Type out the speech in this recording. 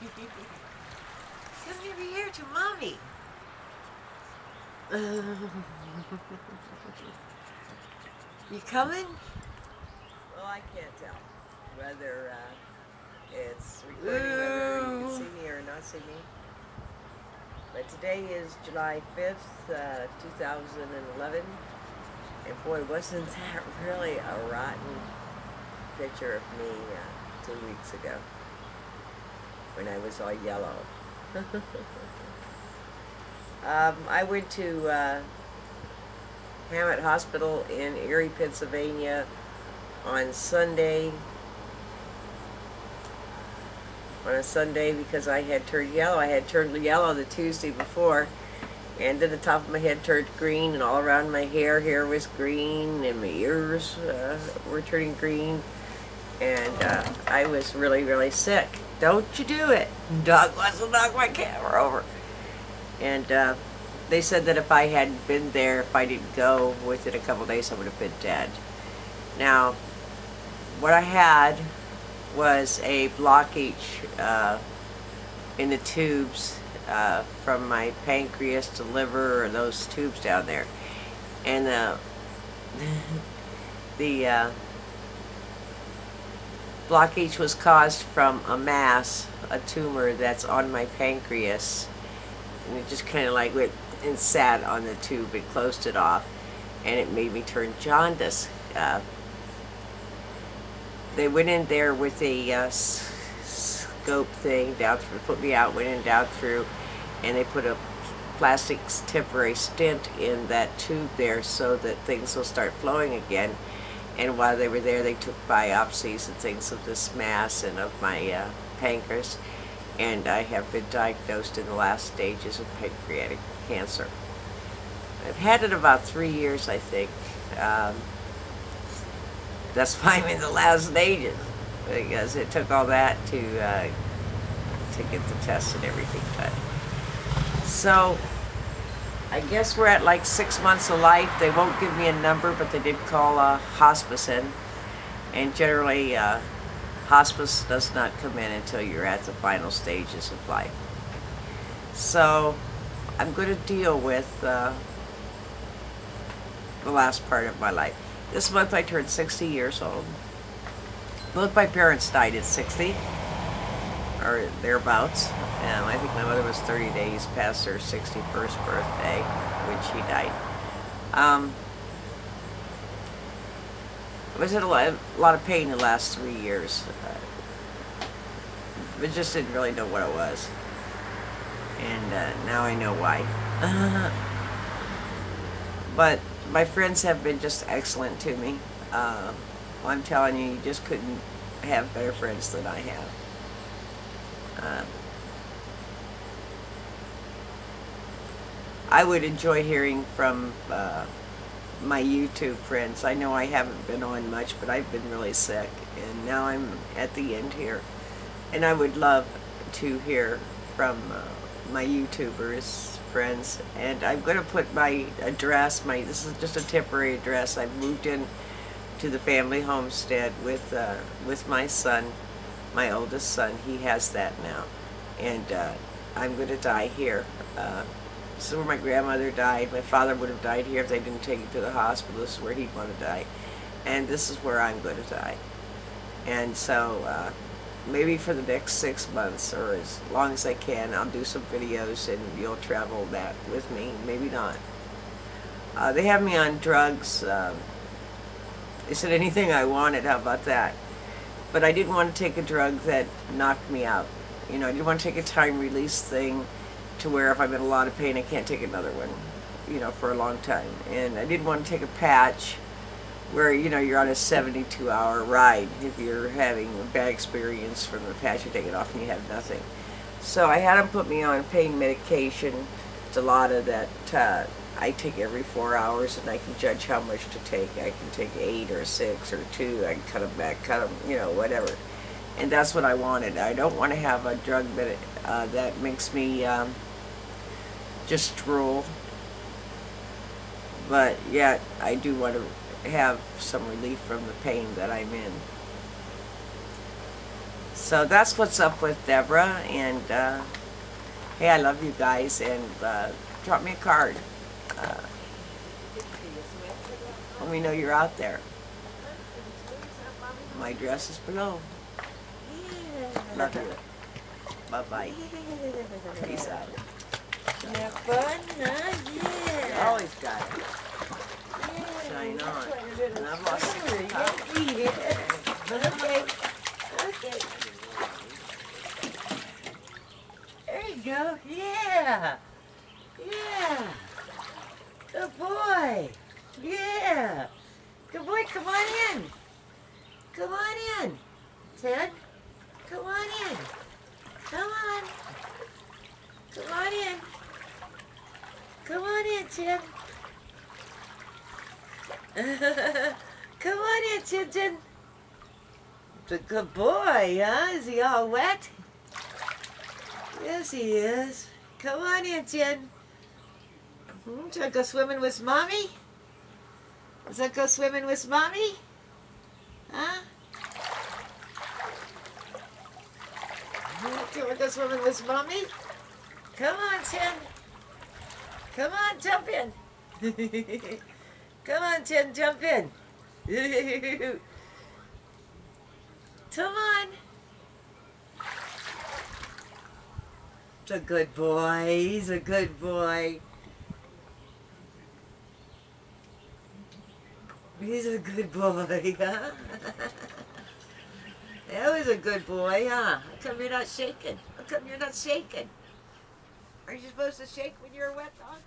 Come over here to Mommy. You coming? Well, I can't tell whether it's recording, whether you can see me or not see me. But today is July 5th, 2011. And boy, wasn't that really a rotten picture of me 2 weeks ago when I was all yellow. I went to Hammett Hospital in Erie, Pennsylvania on Sunday. On a Sunday because I had turned yellow. I had turned yellow the Tuesday before, and then the top of my head turned green, and all around my hair was green, and my ears were turning green, and I was really, really sick. Don't you do it. Dog wants to knock my camera over. And they said that if I hadn't been there, if I didn't go within a couple days, I would have been dead. Now, what I had was a blockage in the tubes from my pancreas to liver, or those tubes down there. And the blockage was caused from a mass, a tumor that's on my pancreas. And it just kind of like went and sat on the tube. It closed it off, and it made me turn jaundice. They went in there with a scope thing down through, put me out, went in down through, and they put a plastic temporary stent in that tube there so that things will start flowing again. And while they were there, they took biopsies and things of this mass and of my pancreas, and I have been diagnosed in the last stages of pancreatic cancer. I've had it about 3 years, I think. That's why I'm in the last stages, because it took all that to get the tests and everything done. So I guess we're at like 6 months of life. They won't give me a number, but they did call hospice in, and generally hospice does not come in until you're at the final stages of life. So I'm going to deal with the last part of my life. This month I turned 60 years old. Both my parents died at 60, or thereabouts. I think my mother was 30 days past her 61st birthday when she died. I was in a lot of pain the last 3 years. But just didn't really know what it was. And now I know why. But my friends have been just excellent to me. I'm telling you, you just couldn't have better friends than I have. I would enjoy hearing from my YouTube friends. I know I haven't been on much, but I've been really sick, and now I'm at the end here. And I would love to hear from my YouTubers friends, and I'm going to put my address, this is just a temporary address. I've moved in to the family homestead with my son, my oldest son. He has that now, and I'm going to die here. This is where my grandmother died. My father would have died here if they didn't take him to the hospital. This is where he'd want to die, and this is where I'm going to die. And so maybe for the next 6 months, or as long as I can, I'll do some videos and you'll travel that with me. Maybe not. They have me on drugs. They said anything I wanted, how about that? But I didn't want to take a drug that knocked me out. You know, I didn't want to take a time release thing to where if I'm in a lot of pain I can't take another one, you know, for a long time. And I didn't want to take a patch where, you know, you're on a 72-hour ride. If you're having a bad experience from the patch, you take it off and you have nothing. So I had them put me on pain medication, Dilaudid, that I take every 4 hours, and I can judge how much to take. I can take 8 or 6 or 2. I can cut them back, cut them, you know, whatever. And that's what I wanted. I don't want to have a drug that makes me just drool. But yet, I do want to have some relief from the pain that I'm in. So that's what's up with Deborah, and hey, I love you guys, and drop me a card. Let me know you're out there. My address is below. Love you. Bye-bye. Peace out. Have fun, huh? Yeah. Always got it. Shine on. And I've lost 6 pounds. Okay. Okay. There you go. Yeah. Yeah. Good boy. Yeah. Good boy. Come on in. Come on in. Ted. Come on in. Come on. Come on in. Come on in, Tim. Come on in, Tintin. It's a good boy, huh? Is he all wet? Yes, he is. Come on in, Tin. Should I go swimming with Mommy? Does I go swimming with Mommy? Huh? Can we go swimming with Mommy? Come on, Tin. Come on, jump in. Come on, Tin, jump in. Come on. He's a good boy. He's a good boy. He's a good boy, huh? That was a good boy, huh? How come you're not shaking? How come you're not shaking? Are you supposed to shake when you're a wet dog?